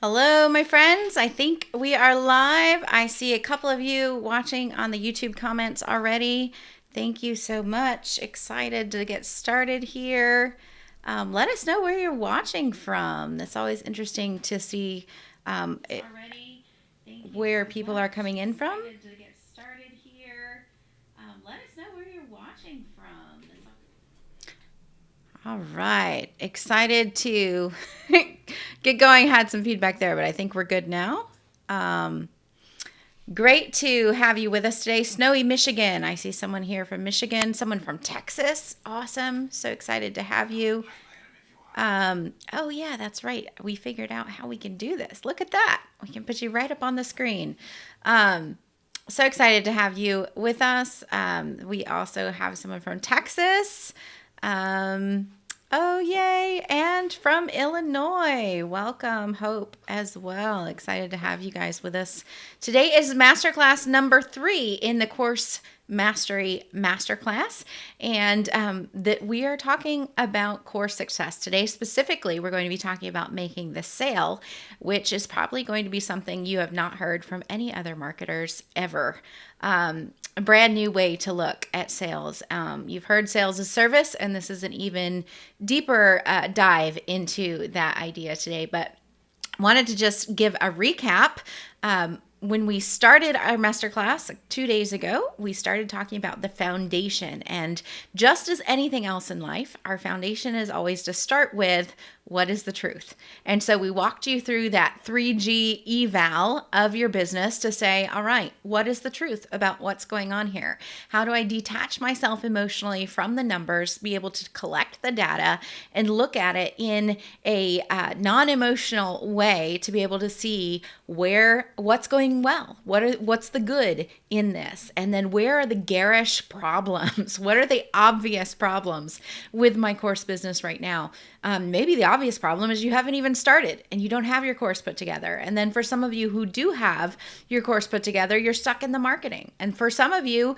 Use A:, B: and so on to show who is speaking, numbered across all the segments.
A: Hello, my friends. I think we are live. I see a couple of you watching on the YouTube comments already. Thank you so much. Excited to get started here. Let us know where you're watching from. It's always interesting to see where people are coming in from. Excited to get started here. Let us know where you're watching from. All right. Excited to get going. Had some feedback there, but I think we're good now. Um, Great to have you with us today. Snowy Michigan. I see someone here from Michigan, someone from Texas. Awesome. So excited to have you. Oh, yeah, that's right. We figured out how we can do this. Look at that. We can put you right up on the screen. So excited to have you with us. We also have someone from Texas. Oh, yay. And from Illinois. Welcome, Hope, as well. Excited to have you guys with us. Today is Masterclass number 3 in the Course Mastery Masterclass. And that we are talking about course success. Today, specifically, we're going to be talking about making the sale, which is probably going to be something you have not heard from any other marketers ever. A brand new way to look at sales. You've heard sales as service, and this is an even deeper dive into that idea today. But wanted to just give a recap. When we started our masterclass 2 days ago, we started talking about the foundation. And just as anything else in life, our foundation is always to start with what is the truth. And so we walked you through that 3G eval of your business to say, all right, what is the truth about what's going on here? How do I detach myself emotionally from the numbers, be able to collect the data and look at it in a non-emotional way to be able to see what's going well, what's the good in this, and then where are the garish problems? What are the obvious problems with my course business right now? Maybe the obvious problem is you haven't even started and you don't have your course put together. And then for some of you who do have your course put together, you're stuck in the marketing. And for some of you,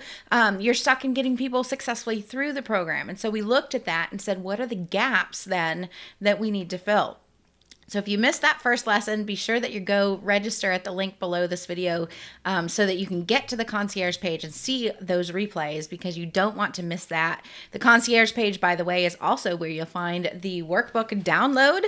A: you're stuck in getting people successfully through the program. And so we looked at that and said, what are the gaps then that we need to fill? So if you missed that first lesson, be sure that you go register at the link below this video so that you can get to the concierge page and see those replays, because you don't want to miss that. The concierge page, by the way, is also where you'll find the workbook download.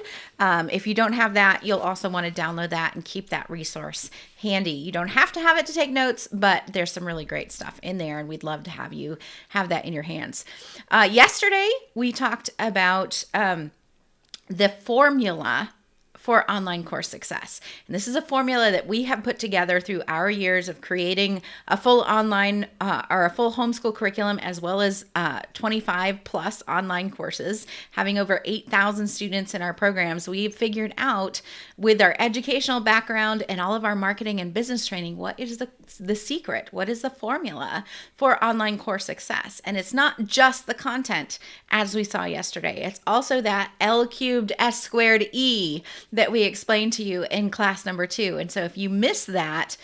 A: If you don't have that, you'll also want to download that and keep that resource handy. You don't have to have it to take notes, but there's some really great stuff in there, and we'd love to have you have that in your hands. Yesterday, we talked about the formula for online course success. And this is a formula that we have put together through our years of creating a full online or a full homeschool curriculum, as well as 25 plus online courses, having over 8,000 students in our programs. We've figured out, with our educational background and all of our marketing and business training, what is the secret? What is the formula for online course success? And it's not just the content, as we saw yesterday. It's also that L cubed S squared E that we explained to you in class number 2. And so if you missed that,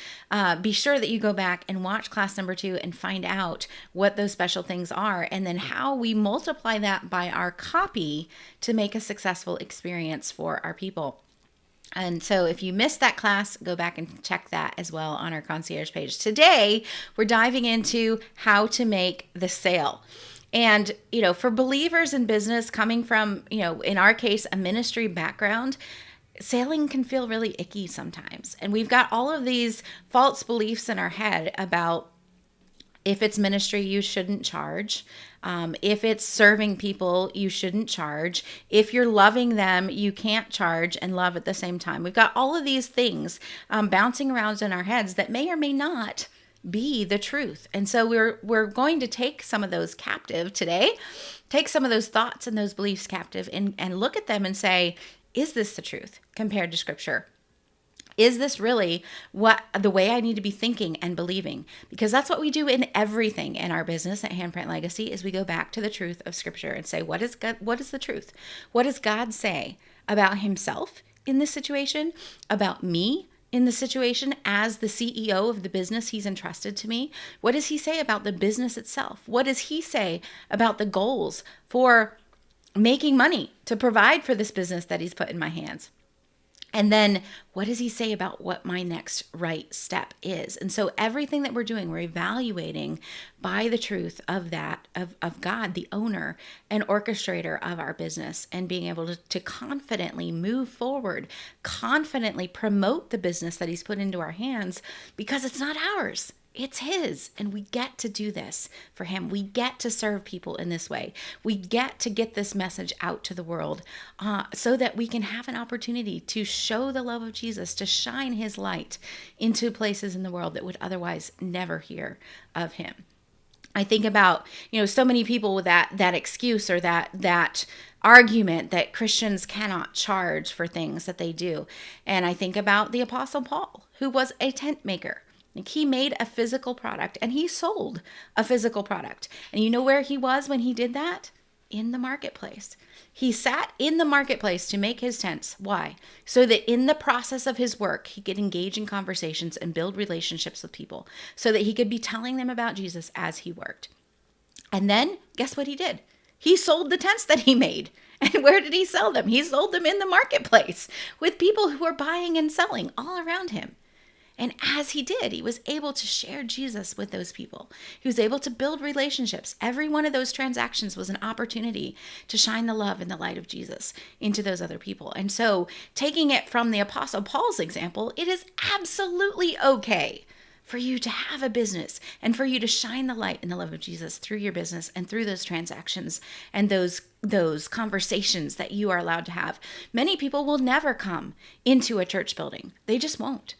A: be sure that you go back and watch class number 2 and find out what those special things are, and then how we multiply that by our copy to make a successful experience for our people. And so if you missed that class, go back and check that as well on our concierge page. Today, we're diving into how to make the sale. And, for believers in business coming from, in our case, a ministry background, selling can feel really icky sometimes. And we've got all of these false beliefs in our head about, if it's ministry, you shouldn't charge. If it's serving people, you shouldn't charge. If you're loving them, you can't charge and love at the same time. We've got all of these things bouncing around in our heads that may or may not be the truth. And so we're going to take some of those captive today, take some of those thoughts and those beliefs captive, and look at them and say, is this the truth compared to Scripture? Is this really the way I need to be thinking and believing? Because that's what we do in everything in our business at Handprint Legacy, is we go back to the truth of Scripture and say, what is the truth? What does God say about himself in this situation, about me in the situation as the CEO of the business he's entrusted to me? What does he say about the business itself? What does he say about the goals for making money to provide for this business that he's put in my hands? And then what does he say about what my next right step is? And so everything that we're doing, we're evaluating by the truth of that, of God, the owner and orchestrator of our business, and being able to confidently move forward, confidently promote the business that he's put into our hands, because it's not ours. It's his, and we get to do this for him. We get to serve people in this way. We get to get this message out to the world so that we can have an opportunity to show the love of Jesus, to shine his light into places in the world that would otherwise never hear of him. I think about, so many people with that excuse or that argument that Christians cannot charge for things that they do. And I think about the Apostle Paul, who was a tent maker. Like, he made a physical product and he sold a physical product. And you know where he was when he did that? In the marketplace. He sat in the marketplace to make his tents. Why? So that in the process of his work, he could engage in conversations and build relationships with people, so that he could be telling them about Jesus as he worked. And then guess what he did? He sold the tents that he made. And where did he sell them? He sold them in the marketplace with people who were buying and selling all around him. And as he did, he was able to share Jesus with those people. He was able to build relationships. Every one of those transactions was an opportunity to shine the love and the light of Jesus into those other people. And so, taking it from the Apostle Paul's example, it is absolutely okay for you to have a business and for you to shine the light and the love of Jesus through your business and through those transactions and those conversations that you are allowed to have. Many people will never come into a church building. They just won't.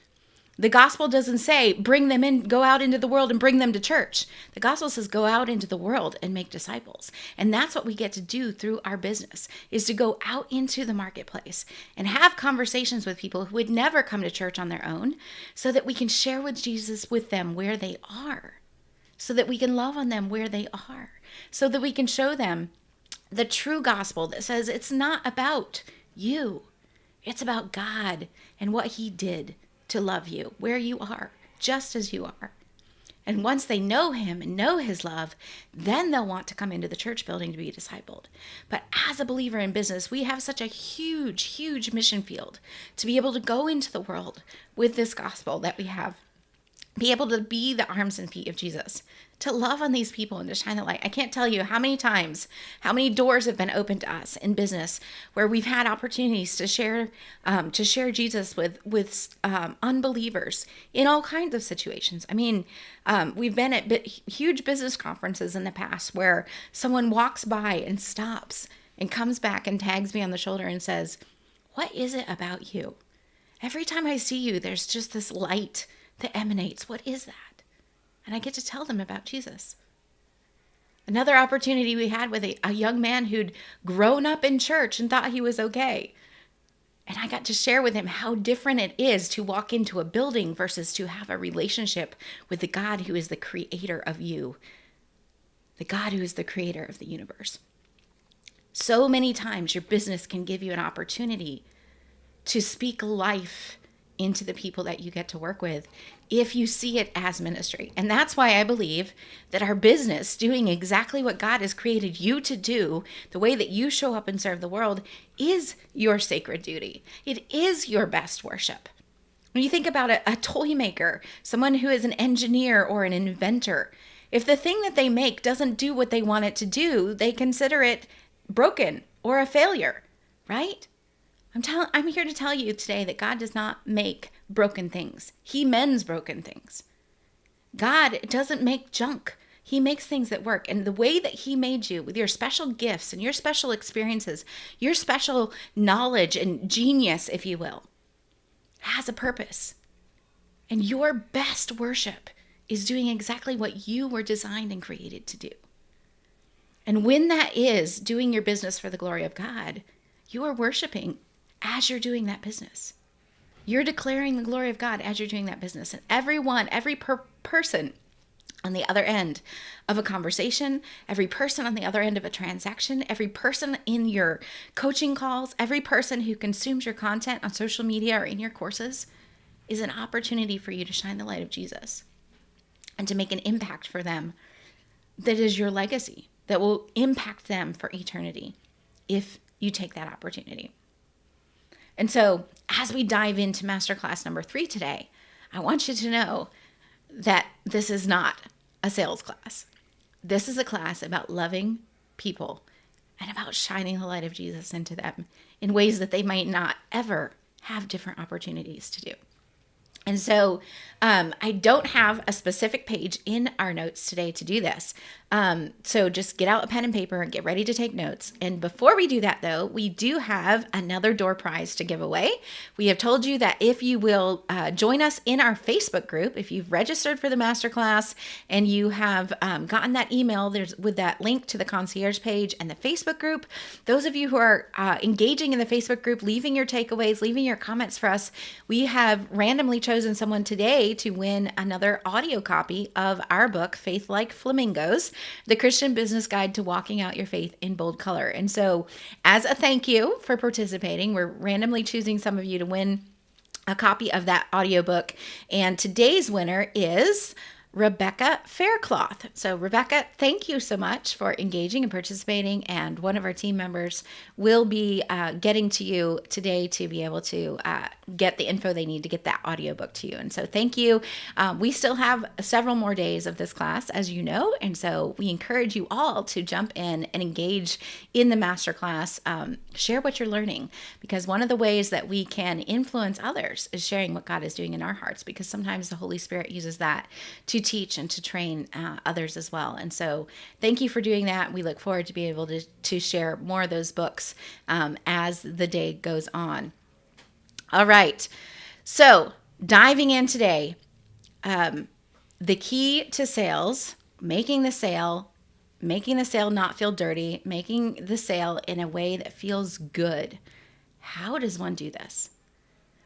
A: The gospel doesn't say, bring them in, go out into the world and bring them to church. The gospel says, go out into the world and make disciples. And that's what we get to do through our business, is to go out into the marketplace and have conversations with people who would never come to church on their own, so that we can share with Jesus with them where they are, so that we can love on them where they are, so that we can show them the true gospel that says it's not about you. It's about God and what he did to love you where you are, just as you are. And once they know him and know his love, then they'll want to come into the church building to be discipled. But as a believer in business, we have such a huge, huge mission field to be able to go into the world with this gospel that we have, be able to be the arms and feet of Jesus, to love on these people and to shine the light. I can't tell you how many times, how many doors have been opened to us in business where we've had opportunities to share Jesus with unbelievers in all kinds of situations. I mean, we've been at huge business conferences in the past where someone walks by and stops and comes back and tags me on the shoulder and says, "What is it about you? Every time I see you, there's just this light that emanates. What is that?" And I get to tell them about Jesus. Another opportunity we had with a young man who'd grown up in church and thought he was okay. And I got to share with him how different it is to walk into a building versus to have a relationship with the God who is the creator of you, the God who is the creator of the universe. So many times your business can give you an opportunity to speak life into the people that you get to work with if you see it as ministry. And that's why I believe that our business, doing exactly what God has created you to do, the way that you show up and serve the world, is your sacred duty. It is your best worship. When you think about a toy maker, someone who is an engineer or an inventor, if the thing that they make doesn't do what they want it to do, they consider it broken or a failure, right? I'm here to tell you today that God does not make broken things. He mends broken things. God doesn't make junk. He makes things that work. And the way that he made you, with your special gifts and your special experiences, your special knowledge and genius, if you will, has a purpose. And your best worship is doing exactly what you were designed and created to do. And when that is doing your business for the glory of God, you are worshiping as you're doing that business. You're declaring the glory of God as you're doing that business. And every person on the other end of a conversation, every person on the other end of a transaction, every person in your coaching calls, every person who consumes your content on social media or in your courses is an opportunity for you to shine the light of Jesus and to make an impact for them that is your legacy, that will impact them for eternity if you take that opportunity. And so as we dive into Masterclass number 3 today, I want you to know that this is not a sales class. This is a class about loving people and about shining the light of Jesus into them in ways that they might not ever have different opportunities to do. And so I don't have a specific page in our notes today to do this. So just get out a pen and paper and get ready to take notes. And before we do that, though, we do have another door prize to give away. We have told you that if you will join us in our Facebook group, if you've registered for the masterclass and you have gotten that email with that link to the concierge page and the Facebook group, those of you who are engaging in the Facebook group, leaving your takeaways, leaving your comments for us, we have randomly chosen someone today to win another audio copy of our book, Faith Like Flamingos, The Christian Business Guide to Walking Out Your Faith in Bold Color. And so as a thank you for participating, we're randomly choosing some of you to win a copy of that audiobook. And today's winner is Rebecca Faircloth. So Rebecca, thank you so much for engaging and participating. And one of our team members will be getting to you today to be able to get the info they need to get that audiobook to you. And so thank you. We still have several more days of this class, as you know. And so we encourage you all to jump in and engage in the masterclass. Share what you're learning, because one of the ways that we can influence others is sharing what God is doing in our hearts, because sometimes the Holy Spirit uses that to teach and to train others as well. And so thank you for doing that. We look forward to being able to share more of those books as the day goes on. All right. So diving in today, the key to sales, making the sale not feel dirty, making the sale in a way that feels good. How does one do this?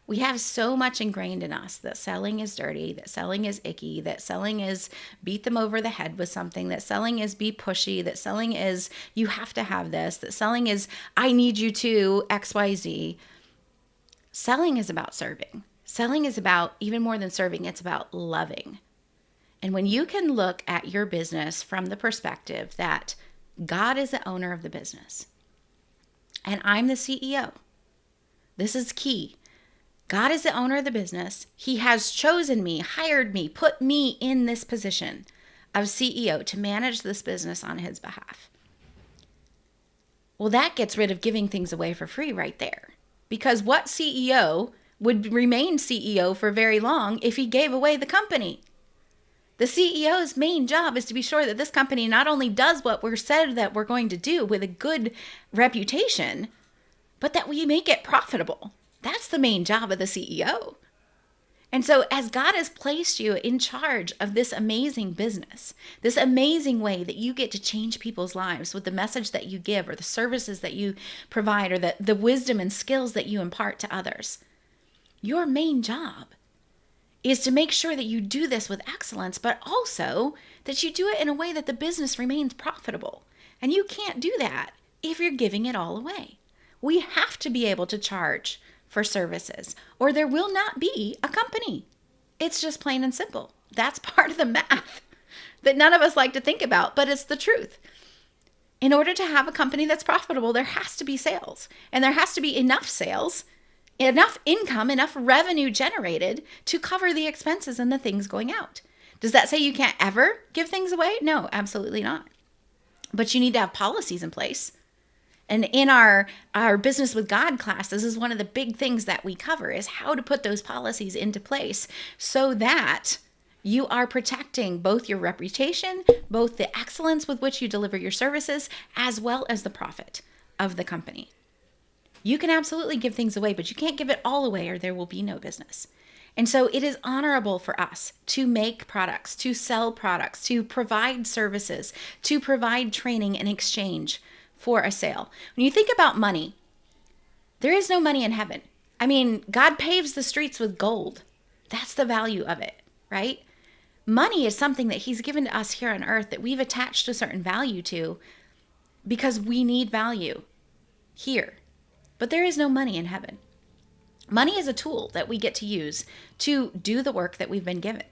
A: We have so much ingrained in us that selling is dirty, that selling is icky, that selling is beat them over the head with something, that selling is be pushy, that selling is you have to have this, that selling is I need you to XYZ. Selling is about serving. Selling is about, even more than serving, it's about loving. And when you can look at your business from the perspective that God is the owner of the business and I'm the CEO, this is key. God is the owner of the business. He has chosen me, hired me, put me in this position of CEO to manage this business on his behalf. Well, that gets rid of giving things away for free right there. Because what CEO would remain CEO for very long if he gave away the company? The CEO's main job is to be sure that this company not only does what we're said that we're going to do with a good reputation, but that we make it profitable. That's the main job of the CEO. And so as God has placed you in charge of this amazing business, this amazing way that you get to change people's lives with the message that you give or the services that you provide or the wisdom and skills that you impart to others, your main job is to make sure that you do this with excellence, but also that you do it in a way that the business remains profitable. And you can't do that if you're giving it all away. We have to be able to charge for services, or there will not be a company. It's just plain and simple. That's part of the math that none of us like to think about, but it's the truth. In order to have a company that's profitable, there has to be sales, and there has to be enough sales, enough income, enough revenue generated to cover the expenses and the things going out. Does that say you can't ever give things away? No, absolutely not. But you need to have policies in place. And in our Business with God class, this is one of the big things that we cover, is how to put those policies into place so that you are protecting both your reputation, both the excellence with which you deliver your services, as well as the profit of the company. You can absolutely give things away, but you can't give it all away or there will be no business. And so it is honorable for us to make products, to sell products, to provide services, to provide training in exchange for a sale. When you think about money, there is no money in heaven. I mean, God paves the streets with gold. That's the value of it, right? Money is something that he's given to us here on earth that we've attached a certain value to because we need value here. But there is no money in heaven. Money is a tool that we get to use to do the work that we've been given.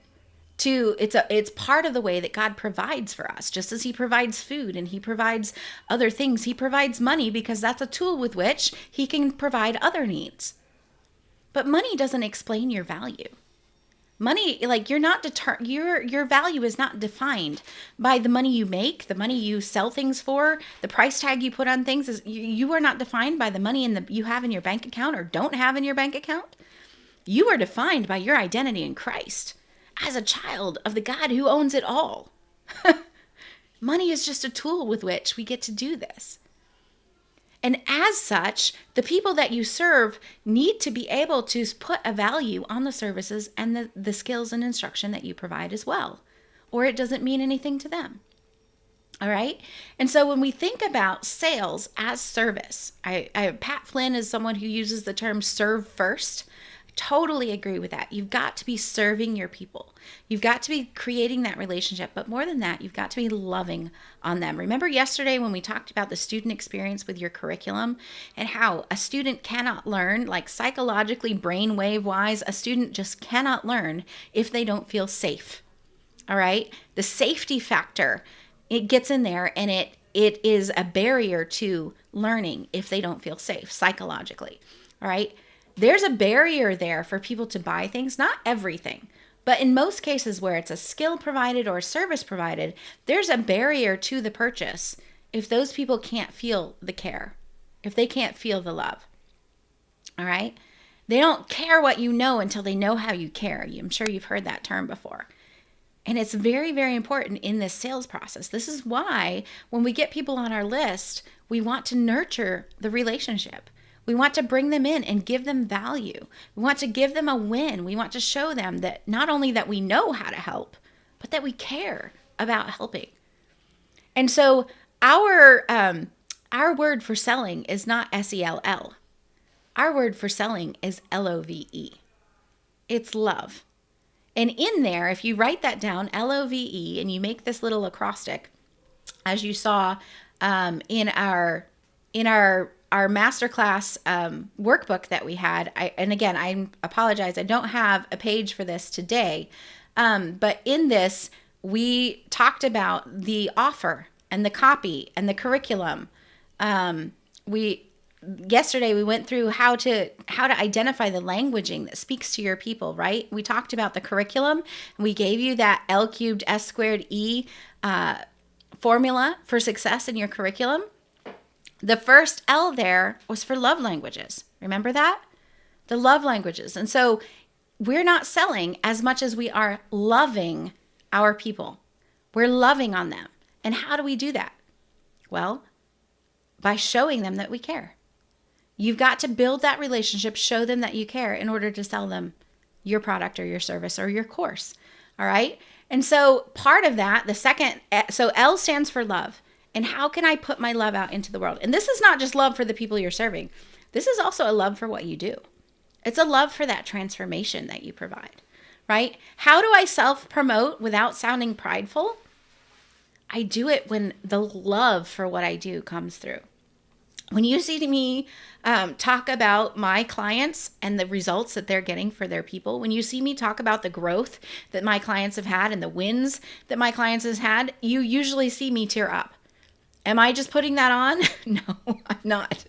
A: It's part of the way that God provides for us, just as he provides food and he provides other things. He provides money because that's a tool with which he can provide other needs. But money doesn't explain your value. Money, like you're not your value is not defined by the money you make, the money you sell things for, the price tag you put on things. You are not defined by the money you have in your bank account or don't have in your bank account. You are defined by your identity in Christ as a child of the God who owns it all. Money is just a tool with which we get to do this. And as such, the people that you serve need to be able to put a value on the services and the skills and instruction that you provide as well, or it doesn't mean anything to them. All right. And so when we think about sales as service, Pat Flynn is someone who uses the term serve first. Totally agree with that. You've got to be serving your people. You've got to be creating that relationship. But more than that, you've got to be loving on them. Remember yesterday when we talked about the student experience with your curriculum and how a student cannot learn, like psychologically, brainwave wise, a student just cannot learn if they don't feel safe. All right. The safety factor, it gets in there, and it is a barrier to learning if they don't feel safe psychologically. All right. There's a barrier there for people to buy things, not everything, but in most cases where it's a skill provided or a service provided, there's a barrier to the purchase if those people can't feel the care, if they can't feel the love. All right? They don't care what you know until they know how you care. I'm sure you've heard that term before. And it's very, very important in this sales process. This is why when we get people on our list, we want to nurture the relationship. We want to bring them in and give them value. We want to give them a win. We want to show them that not only that we know how to help, but that we care about helping. And so our word for selling is not SELL. Our word for selling is LOVE. It's love. And in there, if you write that down, LOVE, and you make this little acrostic, as you saw in our Masterclass workbook that we had. And again, I apologize, I don't have a page for this today. But in this, we talked about the offer and the copy and the curriculum. Yesterday we went through how to identify the languaging that speaks to your people, right? We talked about the curriculum, and we gave you that L cubed S squared E formula for success in your curriculum. The first L there was for love languages. Remember that? The love languages. And so we're not selling as much as we are loving our people. We're loving on them. And how do we do that? Well, by showing them that we care. You've got to build that relationship, show them that you care in order to sell them your product or your service or your course. All right? And so part of that, so L stands for love. And how can I put my love out into the world? And this is not just love for the people you're serving. This is also a love for what you do. It's a love for that transformation that you provide, right? How do I self-promote without sounding prideful? I do it when the love for what I do comes through. When you see me talk about my clients and the results that they're getting for their people, when you see me talk about the growth that my clients have had and the wins that my clients have had, you usually see me tear up. Am I just putting that on? No, I'm not.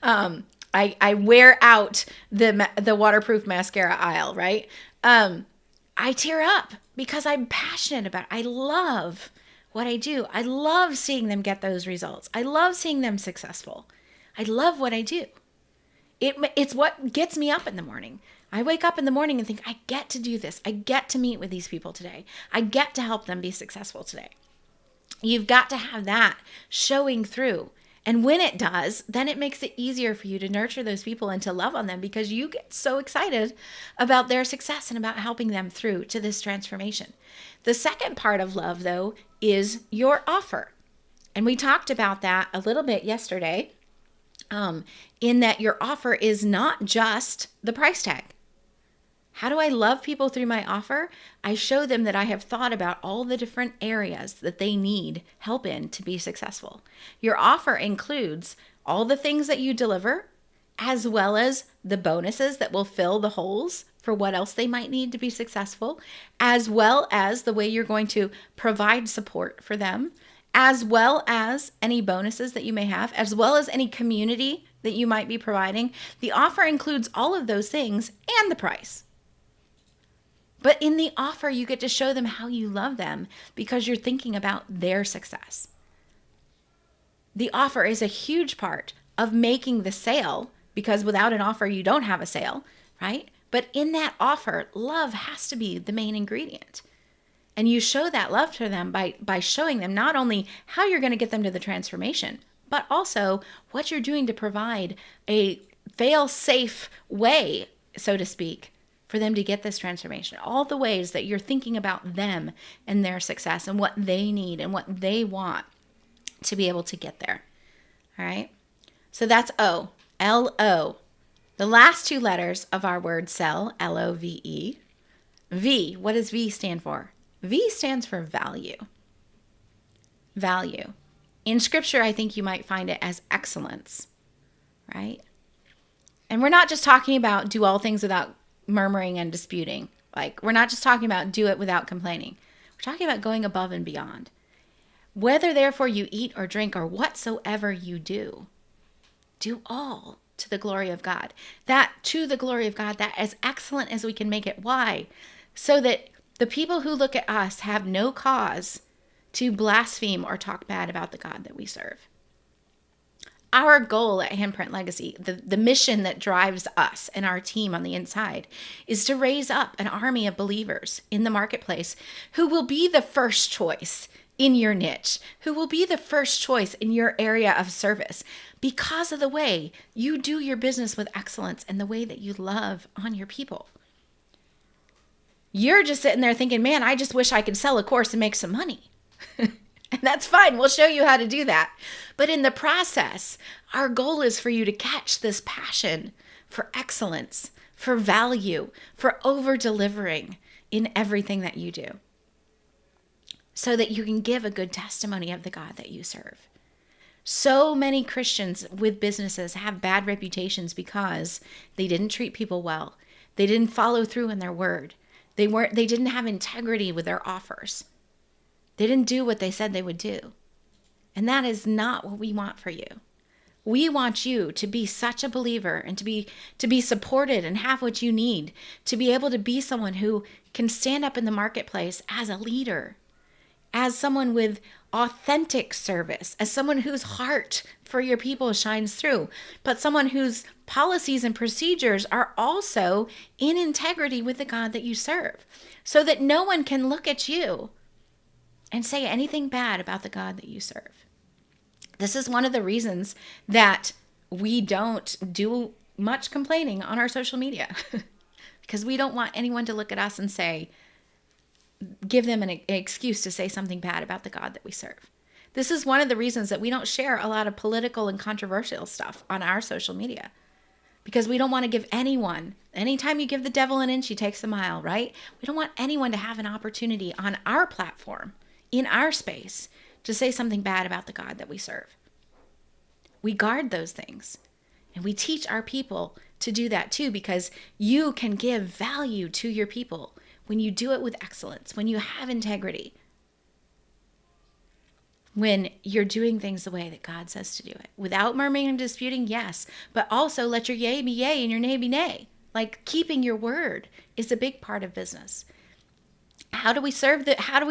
A: I wear out the waterproof mascara aisle, right? I tear up because I'm passionate about it. I love what I do. I love seeing them get those results. I love seeing them successful. I love what I do. It's what gets me up in the morning. I wake up in the morning and think, I get to do this. I get to meet with these people today. I get to help them be successful today. You've got to have that showing through. And when it does, then it makes it easier for you to nurture those people and to love on them because you get so excited about their success and about helping them through to this transformation. The second part of love, though, is your offer. And we talked about that a little bit yesterday, in that your offer is not just the price tag. How do I love people through my offer? I show them that I have thought about all the different areas that they need help in to be successful. Your offer includes all the things that you deliver, as well as the bonuses that will fill the holes for what else they might need to be successful, as well as the way you're going to provide support for them, as well as any bonuses that you may have, as well as any community that you might be providing, the offer includes all of those things and the price. But in the offer, you get to show them how you love them because you're thinking about their success. The offer is a huge part of making the sale, because without an offer, you don't have a sale, right? But in that offer, love has to be the main ingredient. And you show that love to them by showing them not only how you're going to get them to the transformation, but also what you're doing to provide a fail-safe way, so to speak, for them to get this transformation. All the ways that you're thinking about them and their success and what they need and what they want to be able to get there. All right. So that's O, L-O. The last two letters of our word sell, L-O-V-E. V, what does V stand for? V stands for value. Value. In scripture, I think you might find it as excellence, right? And we're not just talking about do all things without murmuring and disputing. Like, we're not just talking about do it without complaining. We're talking about going above and beyond. Whether therefore you eat or drink or whatsoever you do all to the glory of God. That to the glory of God, that as excellent as we can make it. Why? So that the people who look at us have no cause to blaspheme or talk bad about the God that we serve. Our goal at Handprint Legacy, the mission that drives us and our team on the inside, is to raise up an army of believers in the marketplace who will be the first choice in your niche, who will be the first choice in your area of service because of the way you do your business with excellence and the way that you love on your people. You're just sitting there thinking, man, I just wish I could sell a course and make some money. And that's fine. We'll show you how to do that. But in the process, our goal is for you to catch this passion for excellence, for value, for over-delivering in everything that you do, so that you can give a good testimony of the God that you serve. So many Christians with businesses have bad reputations because they didn't treat people well. They didn't follow through in their word. They didn't have integrity with their offers. They didn't do what they said they would do. And that is not what we want for you. We want you to be such a believer and to be supported and have what you need to be able to be someone who can stand up in the marketplace as a leader, as someone with authentic service, as someone whose heart for your people shines through, but someone whose policies and procedures are also in integrity with the God that you serve, so that no one can look at you and say anything bad about the God that you serve. This is one of the reasons that we don't do much complaining on our social media because we don't want anyone to look at us and say, give them an excuse to say something bad about the God that we serve. This is one of the reasons that we don't share a lot of political and controversial stuff on our social media, because we don't want to give anyone, anytime you give the devil an inch, he takes a mile, right? We don't want anyone to have an opportunity on our platform, in our space, to say something bad about the God that we serve. We guard those things, and we teach our people to do that too, because you can give value to your people when you do it with excellence, when you have integrity, when you're doing things the way that God says to do it, without murmuring and disputing, yes, but also let your yea be yea and your nay be nay. Like, keeping your word is a big part of business. How do we serve how do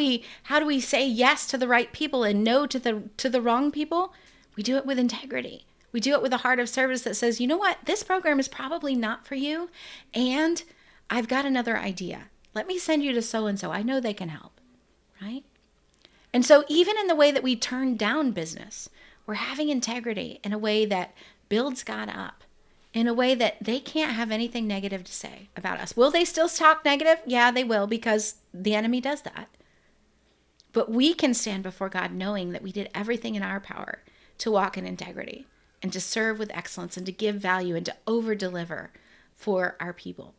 A: we say yes to the right people and no to the wrong people? We do it with integrity. We do it with a heart of service that says, you know what, this program is probably not for you, and I've got another idea. Let me send you to so-and-so. I know they can help, right? And so even in the way that we turn down business, we're having integrity in a way that builds God up, in a way that they can't have anything negative to say about us. Will they still talk negative? Yeah, they will, because the enemy does that. But we can stand before God knowing that we did everything in our power to walk in integrity and to serve with excellence and to give value and to over-deliver for our people.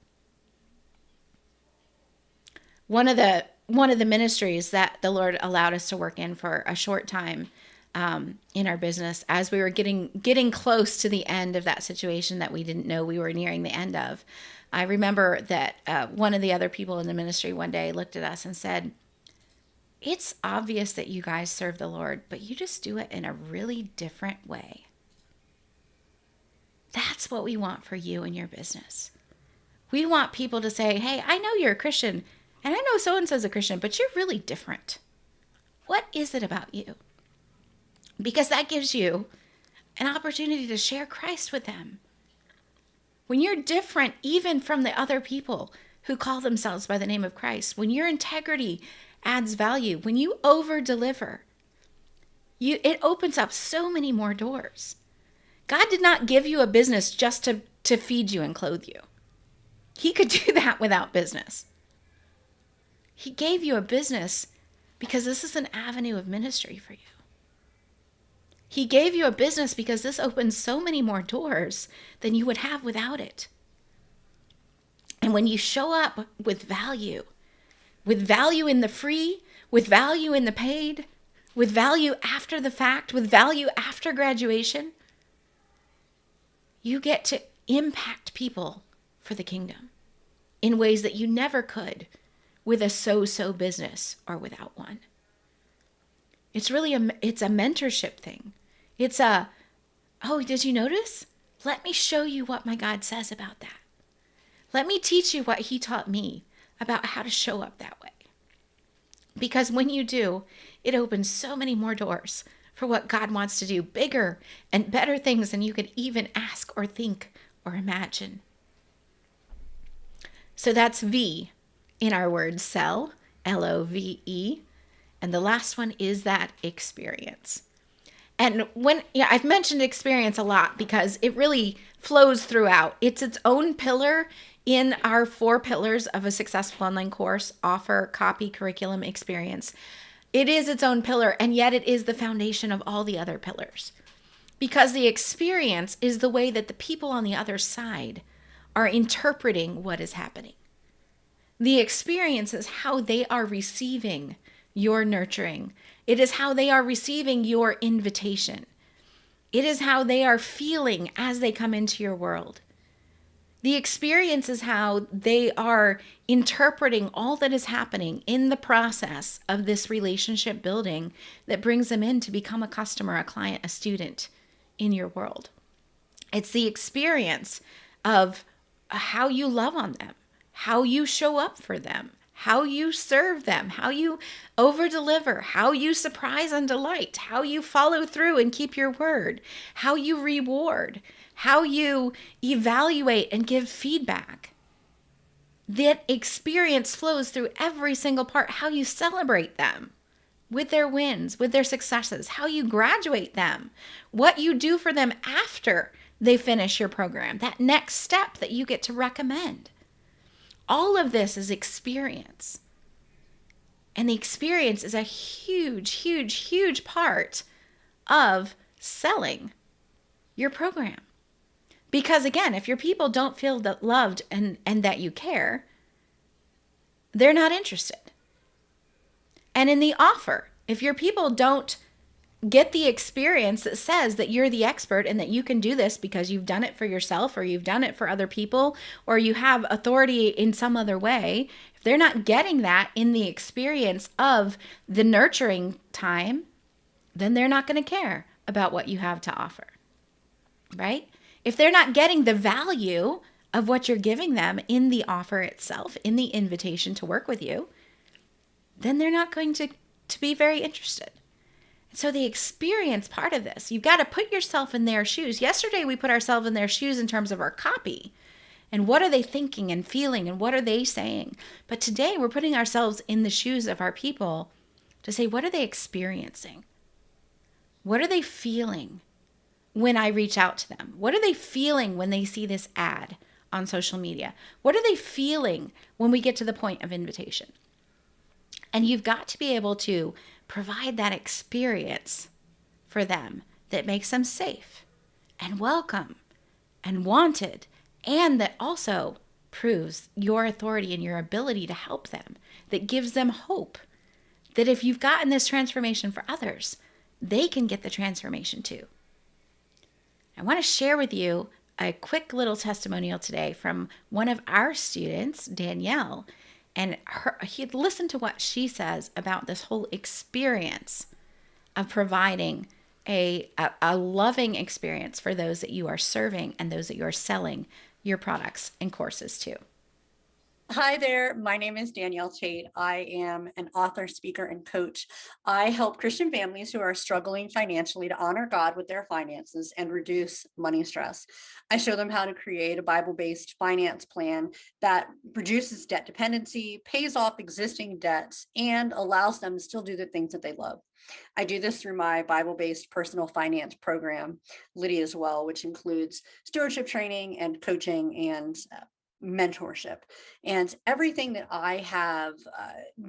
A: One of the ministries that the Lord allowed us to work in for a short time in our business, as we were getting close to the end of that situation that we didn't know we were nearing the end of, I remember that one of the other people in the ministry one day looked at us and said, "It's obvious that you guys serve the Lord, but you just do it in a really different way." That's what we want for you and your business. We want people to say, hey, I know you're a Christian, and I know so-and-so's a Christian, but you're really different. What is it about you? Because that gives you an opportunity to share Christ with them. When you're different, even from the other people who call themselves by the name of Christ, when your integrity adds value, when you over-deliver, it opens up so many more doors. God did not give you a business just to feed you and clothe you. He could do that without business. He gave you a business because this is an avenue of ministry for you. He gave you a business because this opens so many more doors than you would have without it. And when you show up with value in the free, with value in the paid, with value after the fact, with value after graduation, you get to impact people for the kingdom in ways that you never could with a so-so business or without one. It's really it's a mentorship thing. It's oh, did you notice? Let me show you what my God says about that. Let me teach you what he taught me about how to show up that way. Because when you do, it opens so many more doors for what God wants to do, bigger and better things than you could even ask or think or imagine. So that's V in our word sell, L-O-V-E. And the last one is that experience. And I've mentioned experience a lot because it really flows throughout. It's its own pillar in our 4 pillars of a successful online course: offer, copy, curriculum, experience. It is its own pillar, and yet it is the foundation of all the other pillars. Because the experience is the way that the people on the other side are interpreting what is happening. The experience is how they are receiving your nurturing. It is how they are receiving your invitation. It is how they are feeling as they come into your world. The experience is how they are interpreting all that is happening in the process of this relationship building that brings them in to become a customer, a client, a student in your world. It's the experience of how you love on them, how you show up for them, how you serve them, how you over-deliver, how you surprise and delight, how you follow through and keep your word, how you reward, how you evaluate and give feedback. That experience flows through every single part, how you celebrate them with their wins, with their successes, how you graduate them, what you do for them after they finish your program, that next step that you get to recommend. All of this is experience. And the experience is a huge, huge, huge part of selling your program. Because again, if your people don't feel that loved and that you care, they're not interested. And in the offer, if your people don't get the experience that says that you're the expert and that you can do this because you've done it for yourself or you've done it for other people or you have authority in some other way, if they're not getting that in the experience of the nurturing time, then they're not going to care about what you have to offer, right? If they're not getting the value of what you're giving them in the offer itself, in the invitation to work with you, then they're not going to be very interested. So the experience part of this, you've got to put yourself in their shoes. Yesterday, we put ourselves in their shoes in terms of our copy and what are they thinking and feeling and what are they saying. But today, we're putting ourselves in the shoes of our people to say, what are they experiencing? What are they feeling when I reach out to them? What are they feeling when they see this ad on social media? What are they feeling when we get to the point of invitation? And you've got to be able to provide that experience for them that makes them safe and welcome and wanted, and that also proves your authority and your ability to help them, that gives them hope that if you've gotten this transformation for others, they can get the transformation too. I want to share with you a quick little testimonial today from one of our students, Danielle. And he'd listen to what she says about this whole experience of providing a loving experience for those that you are serving and those that you are selling your products and courses to.
B: Hi there. My name is Danielle Tate. I am an author, speaker, and coach. I help Christian families who are struggling financially to honor God with their finances and reduce money stress. I show them how to create a Bible based finance plan that reduces debt dependency, pays off existing debts, and allows them to still do the things that they love. I do this through my Bible based personal finance program, Lydia's Well, which includes stewardship training and coaching and mentorship. And everything that I have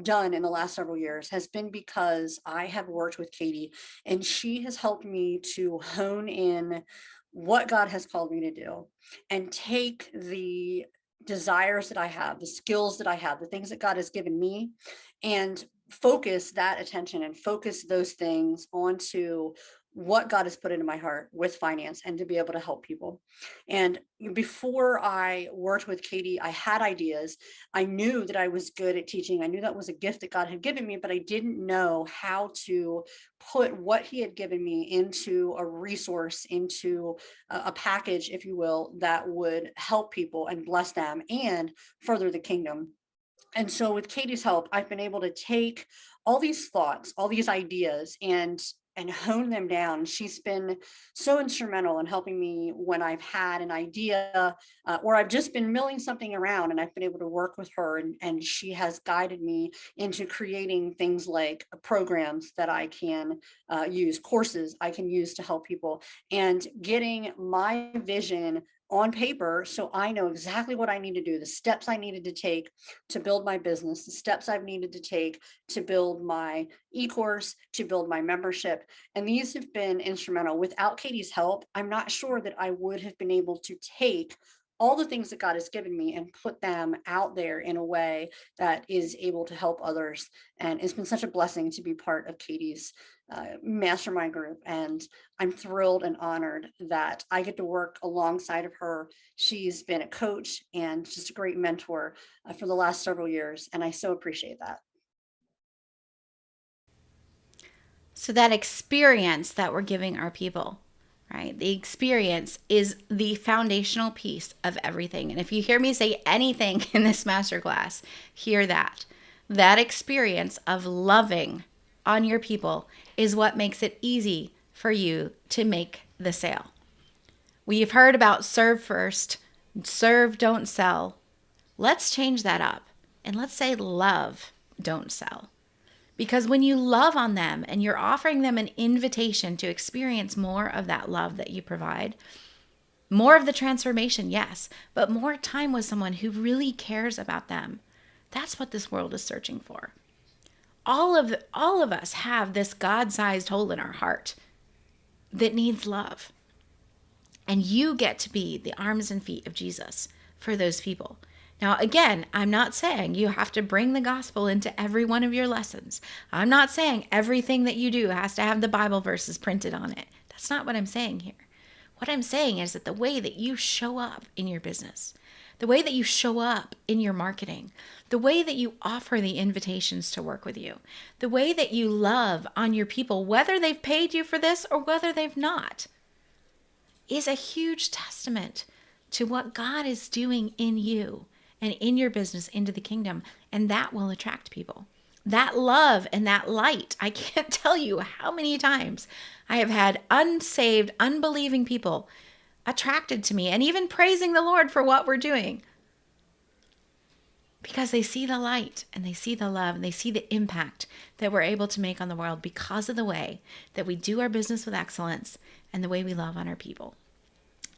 B: done in the last several years has been because I have worked with Katie, and she has helped me to hone in what God has called me to do and take the desires that I have, the skills that I have, the things that God has given me, and focus that attention and focus those things onto what God has put into my heart with finance and to be able to help people. And before I worked with Katie, I had ideas. I knew that I was good at teaching. I knew that was a gift that God had given me, but I didn't know how to put what He had given me into a resource, into a package, if you will, that would help people and bless them and further the kingdom. And so with Katie's help, I've been able to take all these thoughts, all these ideas and hone them down. She's been so instrumental in helping me when I've had an idea or I've just been milling something around, and I've been able to work with her, and she has guided me into creating things like programs that I can use, courses I can use to help people, and getting my vision on paper so I know exactly what I need to do, the steps I needed to take to build my business, the steps I've needed to take to build my e-course, to build my membership. And these have been instrumental. Without Katie's help, I'm not sure that I would have been able to take all the things that God has given me and put them out there in a way that is able to help others. And it's been such a blessing to be part of Katie's mastermind group. And I'm thrilled and honored that I get to work alongside of her. She's been a coach and just a great mentor for the last several years. And I so appreciate that.
A: So that experience that we're giving our people, right? The experience is the foundational piece of everything. And if you hear me say anything in this masterclass, hear that. That experience of loving on your people is what makes it easy for you to make the sale. We've heard about serve first, serve, don't sell. Let's change that up and let's say love, don't sell. Because when you love on them and you're offering them an invitation to experience more of that love that you provide, more of the transformation, yes, but more time with someone who really cares about them. That's what this world is searching for. All of us have this God-sized hole in our heart that needs love. And you get to be the arms and feet of Jesus for those people. Now, again, I'm not saying you have to bring the gospel into every one of your lessons. I'm not saying everything that you do has to have the Bible verses printed on it. That's not what I'm saying here. What I'm saying is that the way that you show up in your business, the way that you show up in your marketing, the way that you offer the invitations to work with you, the way that you love on your people, whether they've paid you for this or whether they've not, is a huge testament to what God is doing in you and in your business into the kingdom. And that will attract people. That love and that light. I can't tell you how many times I have had unsaved, unbelieving people attracted to me and even praising the Lord for what we're doing. Because they see the light and they see the love and they see the impact that we're able to make on the world because of the way that we do our business with excellence and the way we love on our people.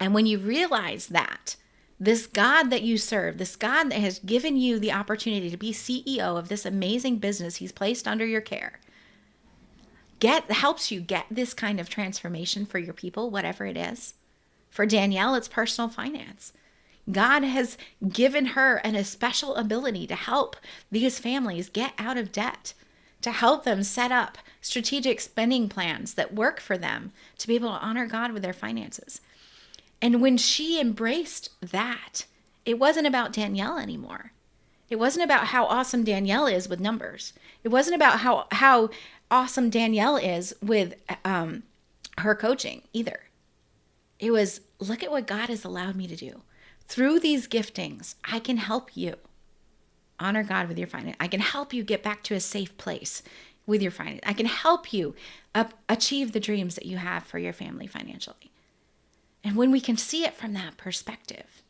A: And when you realize that, this God that you serve, this God that has given you the opportunity to be CEO of this amazing business He's placed under your care, helps you get this kind of transformation for your people, whatever it is. For Danielle, it's personal finance. God has given her a special ability to help these families get out of debt, to help them set up strategic spending plans that work for them to be able to honor God with their finances. And when she embraced that, it wasn't about Danielle anymore. It wasn't about how awesome Danielle is with numbers. It wasn't about how awesome Danielle is with her coaching either. It was, look at what God has allowed me to do. Through these giftings, I can help you honor God with your finance. I can help you get back to a safe place with your finance. I can help you achieve the dreams that you have for your family financially. And when we can see it from that perspective,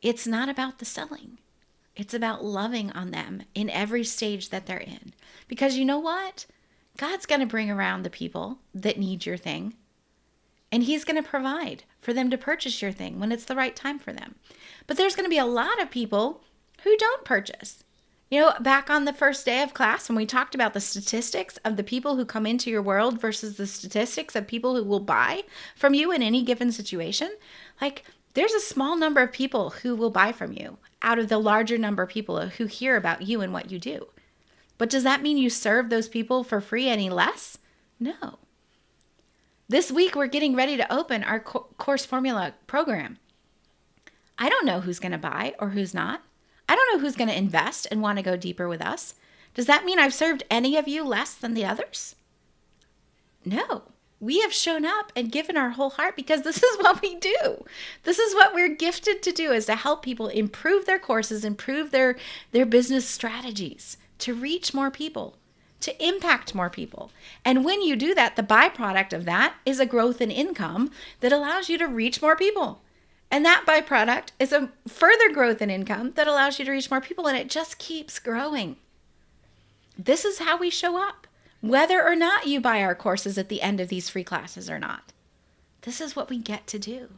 A: it's not about the selling. It's about loving on them in every stage that they're in. Because you know what? God's going to bring around the people that need your thing. And he's going to provide for them to purchase your thing when it's the right time for them. But there's going to be a lot of people who don't purchase. You know, back on the first day of class, when we talked about the statistics of the people who come into your world versus the statistics of people who will buy from you in any given situation, like there's a small number of people who will buy from you out of the larger number of people who hear about you and what you do. But does that mean you serve those people for free any less? No. This week, we're getting ready to open our course formula program. I don't know who's going to buy or who's not. I don't know who's going to invest and want to go deeper with us. Does that mean I've served any of you less than the others? No. We have shown up and given our whole heart because this is what we do. This is what we're gifted to do, is to help people improve their courses, improve their business strategies, to reach more people, to impact more people. And when you do that, the byproduct of that is a growth in income that allows you to reach more people. And that byproduct is a further growth in income that allows you to reach more people. And it just keeps growing. This is how we show up, whether or not you buy our courses at the end of these free classes or not. This is what we get to do.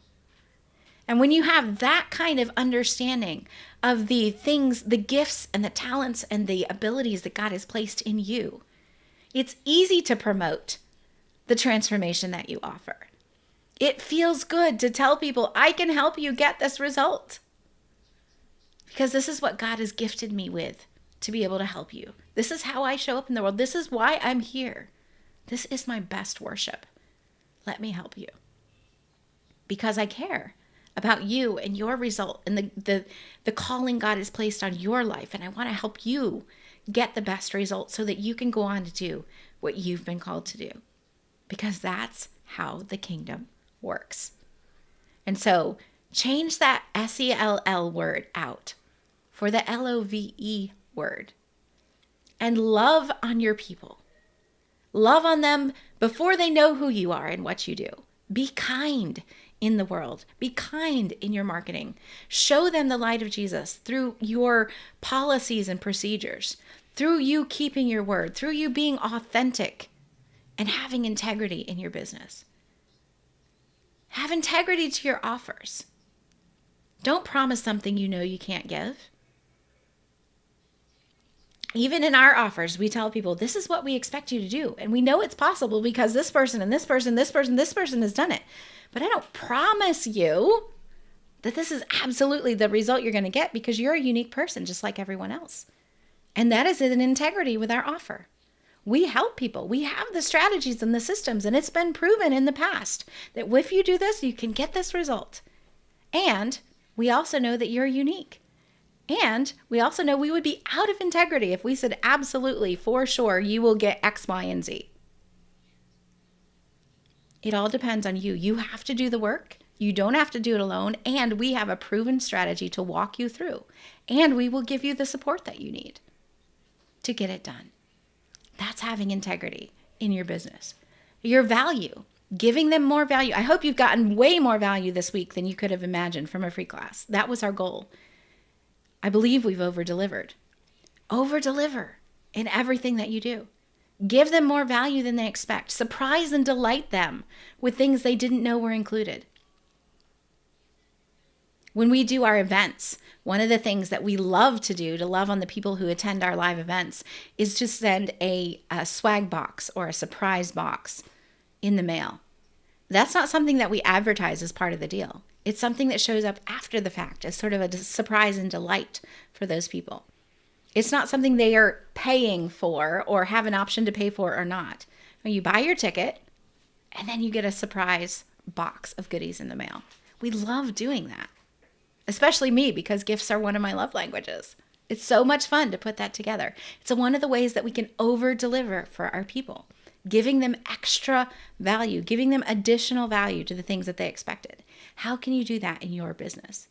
A: And when you have that kind of understanding of the things, the gifts and the talents and the abilities that God has placed in you, it's easy to promote the transformation that you offer. It feels good to tell people, I can help you get this result. Because this is what God has gifted me with to be able to help you. This is how I show up in the world. This is why I'm here. This is my best worship. Let me help you. Because I care about you and your result and the calling God has placed on your life. And I want to help you get the best result so that you can go on to do what you've been called to do. Because that's how the kingdom works. And so change that SELL word out for the LOVE word and love on your people. Love on them before they know who you are and what you do. Be kind in the world. Be kind in your marketing. Show them the light of Jesus through your policies and procedures, through you keeping your word, through you being authentic and having integrity in your business. Have integrity to your offers. Don't promise something you know you can't give. Even in our offers, we tell people, this is what we expect you to do. And we know it's possible because this person and this person, this person, this person has done it. But I don't promise you that this is absolutely the result you're going to get because you're a unique person just like everyone else. And that is in integrity with our offer. We help people. We have the strategies and the systems, and it's been proven in the past that if you do this, you can get this result. And we also know that you're unique. And we also know we would be out of integrity if we said absolutely, for sure, you will get X, Y, and Z. It all depends on you. You have to do the work. You don't have to do it alone. And we have a proven strategy to walk you through. And we will give you the support that you need to get it done. That's having integrity in your business. Your value, giving them more value. I hope you've gotten way more value this week than you could have imagined from a free class. That was our goal. I believe we've over-delivered. Over-deliver in everything that you do. Give them more value than they expect. Surprise and delight them with things they didn't know were included. When we do our events, one of the things that we love to do to love on the people who attend our live events is to send a swag box or a surprise box in the mail. That's not something that we advertise as part of the deal. It's something that shows up after the fact as sort of a surprise and delight for those people. It's not something they are paying for or have an option to pay for or not. You buy your ticket and then you get a surprise box of goodies in the mail. We love doing that. Especially me, because gifts are one of my love languages. It's so much fun to put that together. It's one of the ways that we can over-deliver for our people. giving them extra value, giving them additional value to the things that they expected. How can you do that in your business?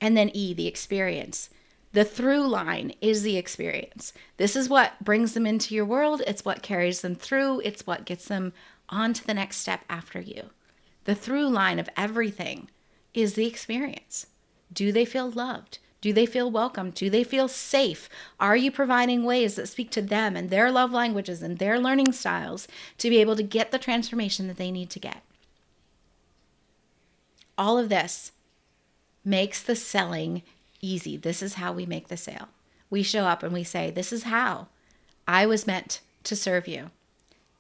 A: And then E, the experience. The through line is the experience. This is what brings them into your world. It's what carries them through. It's what gets them on to the next step after you. The through line of everything is the experience. Do they feel loved? Do they feel welcome? Do they feel safe? Are you providing ways that speak to them and their love languages and their learning styles to be able to get the transformation that they need to get? All of this makes the selling easy. This is how we make the sale. We show up and we say, this is how I was meant to serve you.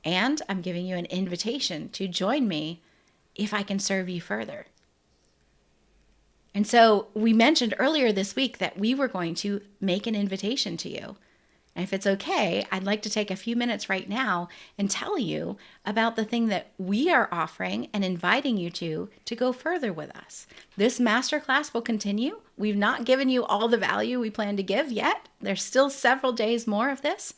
A: And I'm giving you an invitation to join me if I can serve you further. And so we mentioned earlier this week that we were going to make an invitation to you. And if it's okay, I'd like to take a few minutes right now and tell you about the thing that we are offering and inviting you to go further with us. This masterclass will continue. We've not given you all the value we plan to give yet. There's still several days more of this.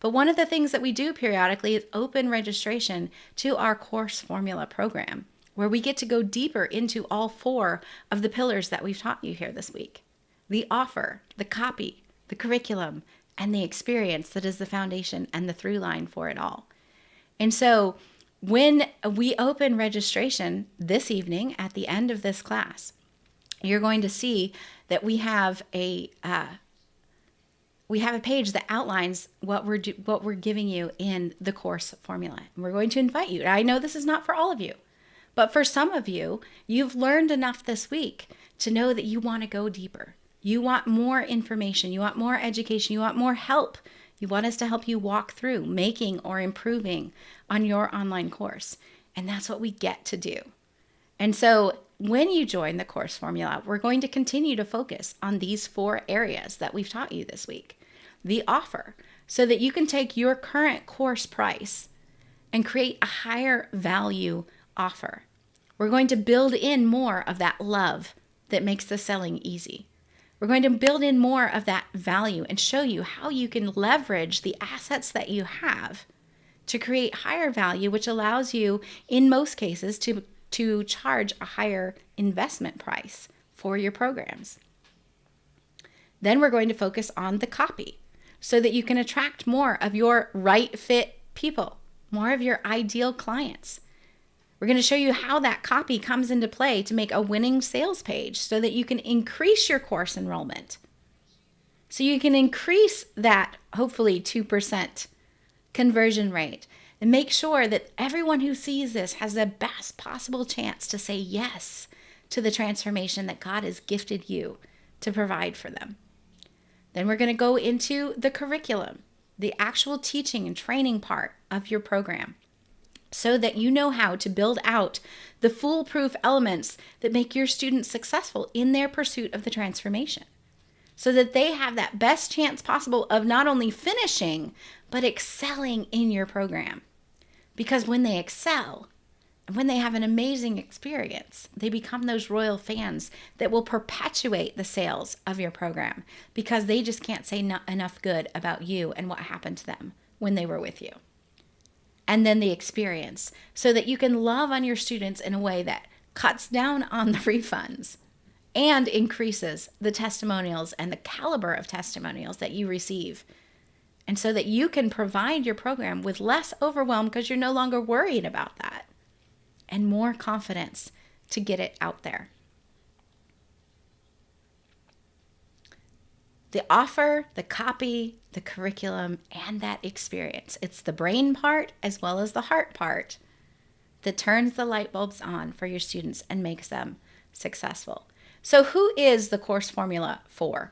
A: But one of the things that we do periodically is open registration to our course formula program, where we get to go deeper into all 4 of the pillars that we've taught you here this week. The offer, the copy, the curriculum, and the experience that is the foundation and the through line for it all. And so when we open registration this evening at the end of this class, you're going to see that we have a page that outlines what we're giving you in the course formula. And we're going to invite you. I know this is not for all of you, but for some of you, you've learned enough this week to know that you want to go deeper. You want more information. You want more education. You want more help. You want us to help you walk through making or improving on your online course. And that's what we get to do. And so when you join the course formula, we're going to continue to focus on these 4 areas that we've taught you this week. The offer, so that you can take your current course price and create a higher value offer. We're going to build in more of that love that makes the selling easy. We're going to build in more of that value and show you how you can leverage the assets that you have to create higher value, which allows you, in most cases, to charge a higher investment price for your programs. Then we're going to focus on the copy so that you can attract more of your right fit people, more of your ideal clients. We're going to show you how that copy comes into play to make a winning sales page so that you can increase your course enrollment. So you can increase that, hopefully, 2% conversion rate and make sure that everyone who sees this has the best possible chance to say yes to the transformation that God has gifted you to provide for them. Then we're going to go into the curriculum, the actual teaching and training part of your program, so that you know how to build out the foolproof elements that make your students successful in their pursuit of the transformation, so that they have that best chance possible of not only finishing, but excelling in your program. Because when they excel, and when they have an amazing experience, they become those royal fans that will perpetuate the sales of your program, because they just can't say enough good about you and what happened to them when they were with you. And then the experience, so that you can love on your students in a way that cuts down on the refunds and increases the testimonials and the caliber of testimonials that you receive. And so that you can provide your program with less overwhelm because you're no longer worried about that, and more confidence to get it out there. The offer, the copy, the curriculum, and that experience. It's the brain part as well as the heart part that turns the light bulbs on for your students and makes them successful. So who is the course formula for?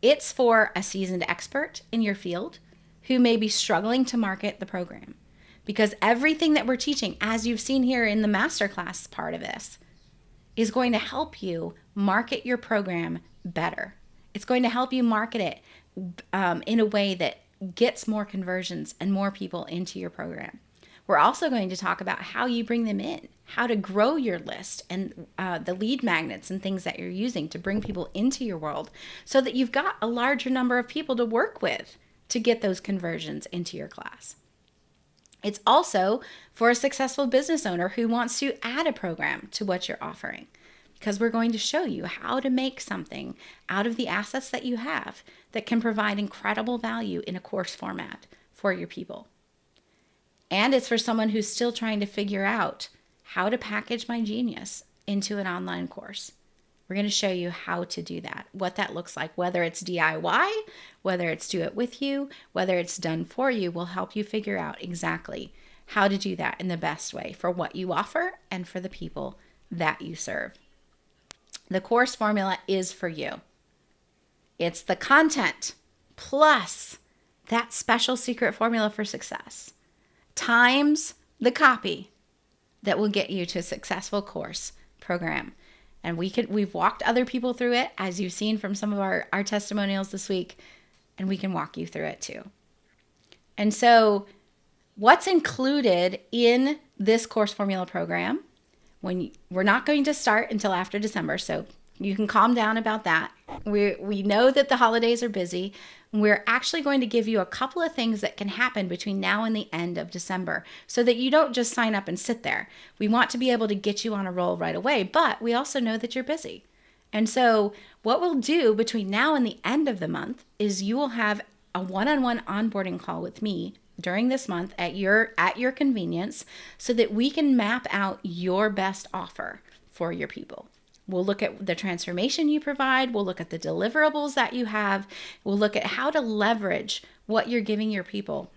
A: It's for a seasoned expert in your field who may be struggling to market the program, because everything that we're teaching, as you've seen here in the masterclass part of this, is going to help you market your program better. It's going to help you market it in a way that gets more conversions and more people into your program. We're also going to talk about how you bring them in, how to grow your list and the lead magnets and things that you're using to bring people into your world so that you've got a larger number of people to work with to get those conversions into your class. It's also for a successful business owner who wants to add a program to what you're offering, because we're going to show you how to make something out of the assets that you have that can provide incredible value in a course format for your people. And it's for someone who's still trying to figure out how to package my genius into an online course. We're going to show you how to do that, what that looks like, whether it's DIY, whether it's do it with you, whether it's done for you. We'll help you figure out exactly how to do that in the best way for what you offer and for the people that you serve. The course formula is for you. It's the content plus that special secret formula for success times the copy that will get you to a successful course program. And we've walked other people through it, as you've seen from some of our testimonials this week, and we can walk you through it too. And so what's included in this course formula program, we're not going to start until after December, so you can calm down about that. We know that the holidays are busy. We're actually going to give you a couple of things that can happen between now and the end of December so that you don't just sign up and sit there. We want to be able to get you on a roll right away, but we also know that you're busy. And so what we'll do between now and the end of the month is you will have a one-on-one onboarding call with me during this month at your convenience so that we can map out your best offer for your people. We'll look at the transformation you provide. We'll look at the deliverables that you have. We'll look at how to leverage what you're giving your people,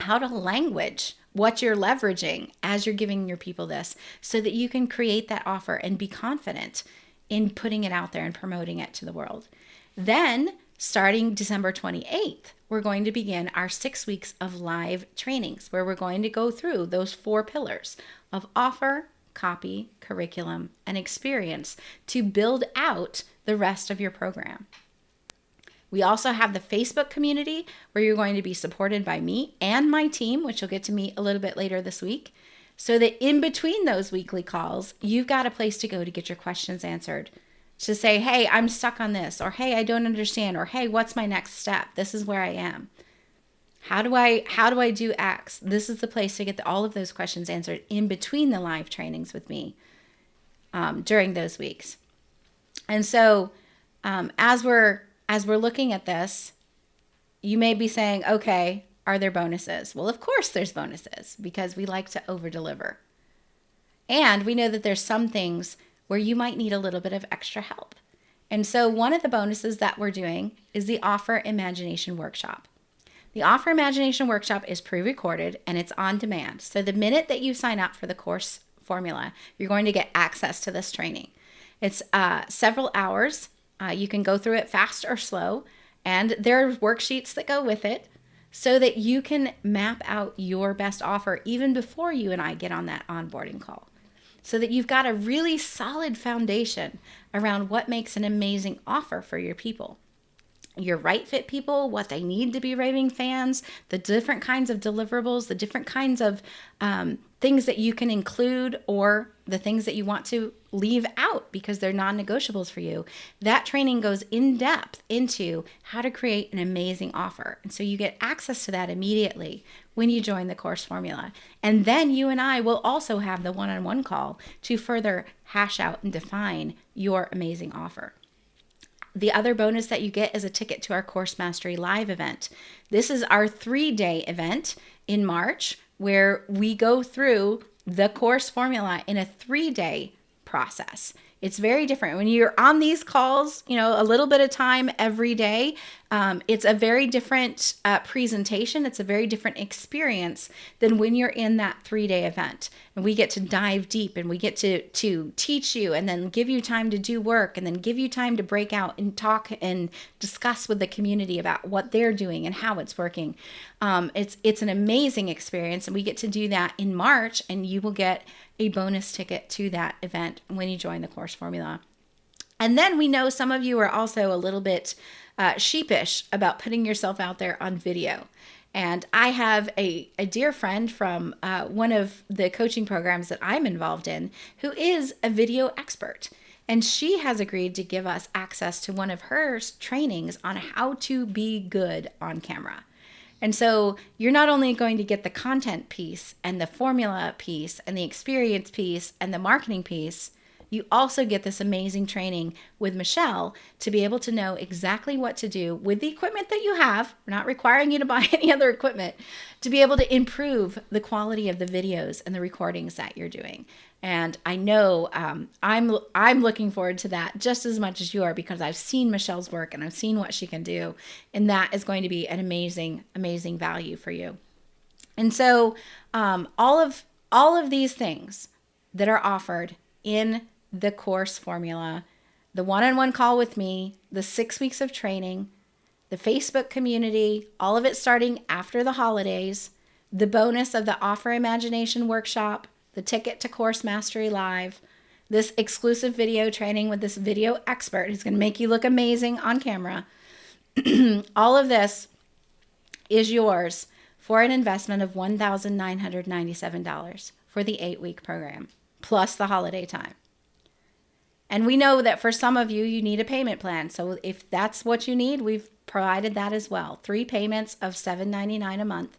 A: how to language what you're leveraging as you're giving your people this so that you can create that offer and be confident in putting it out there and promoting it to the world. Then, starting December 28th, we're going to begin our 6 weeks of live trainings where we're going to go through those 4 pillars of offer, copy, curriculum, and experience to build out the rest of your program. We also have the Facebook community where you're going to be supported by me and my team, which you'll get to meet a little bit later this week, so that in between those weekly calls, you've got a place to go to get your questions answered. To say, hey, I'm stuck on this, or hey, I don't understand, or hey, what's my next step? This is where I am. How do I do X? This is the place to get all of those questions answered in between the live trainings with me during those weeks. And so as we're looking at this, you may be saying, okay, are there bonuses? Well, of course there's bonuses because we like to over deliver. And we know that there's some things where you might need a little bit of extra help. And so one of the bonuses that we're doing is the Offer Imagination Workshop. The Offer Imagination Workshop is pre-recorded and it's on demand. So the minute that you sign up for the course formula, you're going to get access to this training. It's several hours. You can go through it fast or slow, and there are worksheets that go with it so that you can map out your best offer even before you and I get on that onboarding call, so that you've got a really solid foundation around what makes an amazing offer for your people. Your right fit people, what they need to be raving fans, the different kinds of deliverables, the different kinds of things that you can include, or the things that you want to leave out because they're non-negotiables for you. That training goes in depth into how to create an amazing offer. And so you get access to that immediately when you join the course formula. And then you and I will also have the one-on-one call to further hash out and define your amazing offer. The other bonus that you get is a ticket to our Course Mastery Live event. This is our 3-day event in March where we go through the course formula in a 3-day process. It's very different. When you're on these calls, a little bit of time every day, it's a very different presentation. It's a very different experience than when you're in that 3-day event. And we get to dive deep and we get to teach you and then give you time to do work and then give you time to break out and talk and discuss with the community about what they're doing and how it's working. It's an amazing experience, and we get to do that in March, and you will get a bonus ticket to that event when you join the course formula. And then we know some of you are also a little bit sheepish about putting yourself out there on video. And I have a dear friend from one of the coaching programs that I'm involved in who is a video expert. And she has agreed to give us access to one of her trainings on how to be good on camera. And so you're not only going to get the content piece and the formula piece and the experience piece and the marketing piece, you also get this amazing training with Michelle to be able to know exactly what to do with the equipment that you have. We're not requiring you to buy any other equipment, to be able to improve the quality of the videos and the recordings that you're doing. And I know I'm looking forward to that just as much as you are, because I've seen Michelle's work and I've seen what she can do, and that is going to be an amazing value for you. And so all of these things that are offered in the course formula, the one-on-one call with me, the 6 weeks of training, the Facebook community, all of it starting after the holidays, the bonus of the Offer Imagination workshop, the ticket to Course Mastery Live, this exclusive video training with this video expert who's going to make you look amazing on camera. All of this is yours for an investment of $1,997 for the 8-week program, plus the holiday time. And we know that for some of you, you need a payment plan. So if that's what you need, we've provided that as well. 3 payments of $7.99 a month.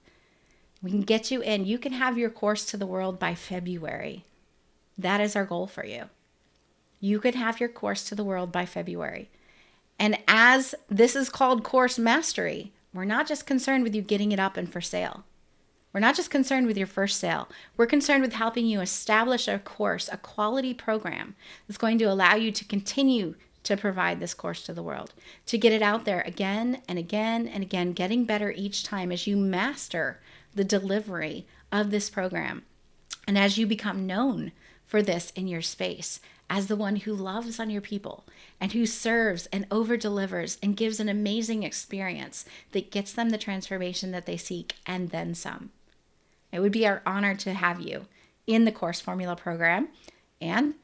A: We can get you in. You can have your course to the world by February. That is our goal for you. You could have your course to the world by February. And as this is called Course Mastery, we're not just concerned with you getting it up and for sale. We're not just concerned with your first sale. We're concerned with helping you establish a course, a quality program that's going to allow you to continue to provide this course to the world, to get it out there again and again and again, getting better each time as you master the delivery of this program. And as you become known for this in your space, as the one who loves on your people and who serves and over delivers and gives an amazing experience that gets them the transformation that they seek and then some. It would be our honor to have you in the Course Formula program. And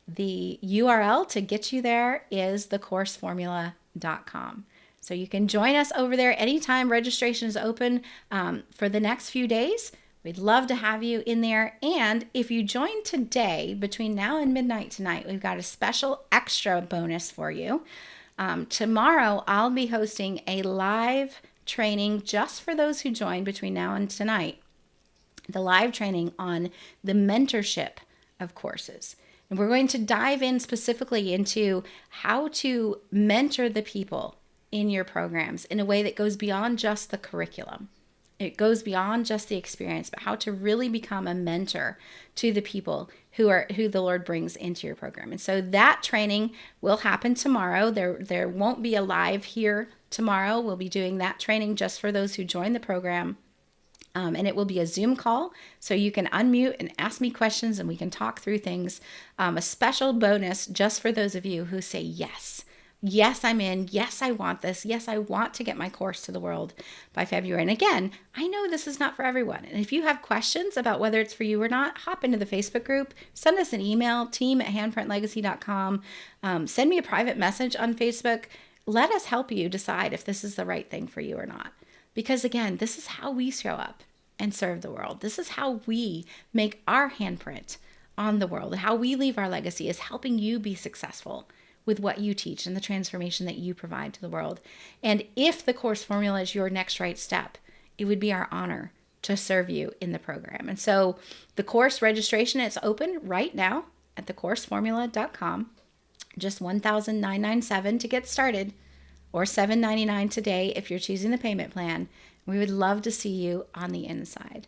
A: the URL to get you there is thecourseformula.com. So you can join us over there anytime. Registration is open for the next few days. We'd love to have you in there. And if you join today, between now and midnight tonight, we've got a special extra bonus for you. Tomorrow, I'll be hosting a live training just for those who join between now and tonight. The live training on the mentorship of courses. And we're going to dive in specifically into how to mentor the people in your programs in a way that goes beyond just the curriculum. It goes beyond just the experience, but how to really become a mentor to the people who the Lord brings into your program. And so that training will happen tomorrow. There won't be a live here tomorrow. We'll be doing that training just for those who join the program. And it will be a Zoom call, so you can unmute and ask me questions and we can talk through things. A special bonus just for those of you who say, yes, I'm in. Yes, I want this. Yes, I want to get my course to the world by February. And again, I know this is not for everyone. And if you have questions about whether it's for you or not, hop into the Facebook group, send us an email, team@handprintlegacy.com. Send me a private message on Facebook. Let us help you decide if this is the right thing for you or not. Because again, this is how we show up and serve the world. This is how we make our handprint on the world. How we leave our legacy is helping you be successful with what you teach and the transformation that you provide to the world. And if the course formula is your next right step, it would be our honor to serve you in the program. And so the course registration is open right now at thecourseformula.com. Just $1,997 to get started, or $799 today if you're choosing the payment plan. We would love to see you on the inside.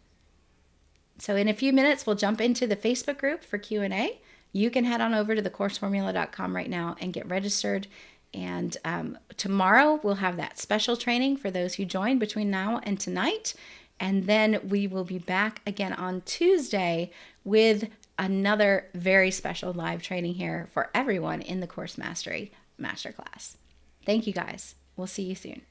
A: So in a few minutes, we'll jump into the Facebook group for Q&A. You can head on over to thecourseformula.com right now and get registered. And tomorrow, we'll have that special training for those who join between now and tonight. And then we will be back again on Tuesday with another very special live training here for everyone in the Course Mastery Masterclass. Thank you guys. We'll see you soon.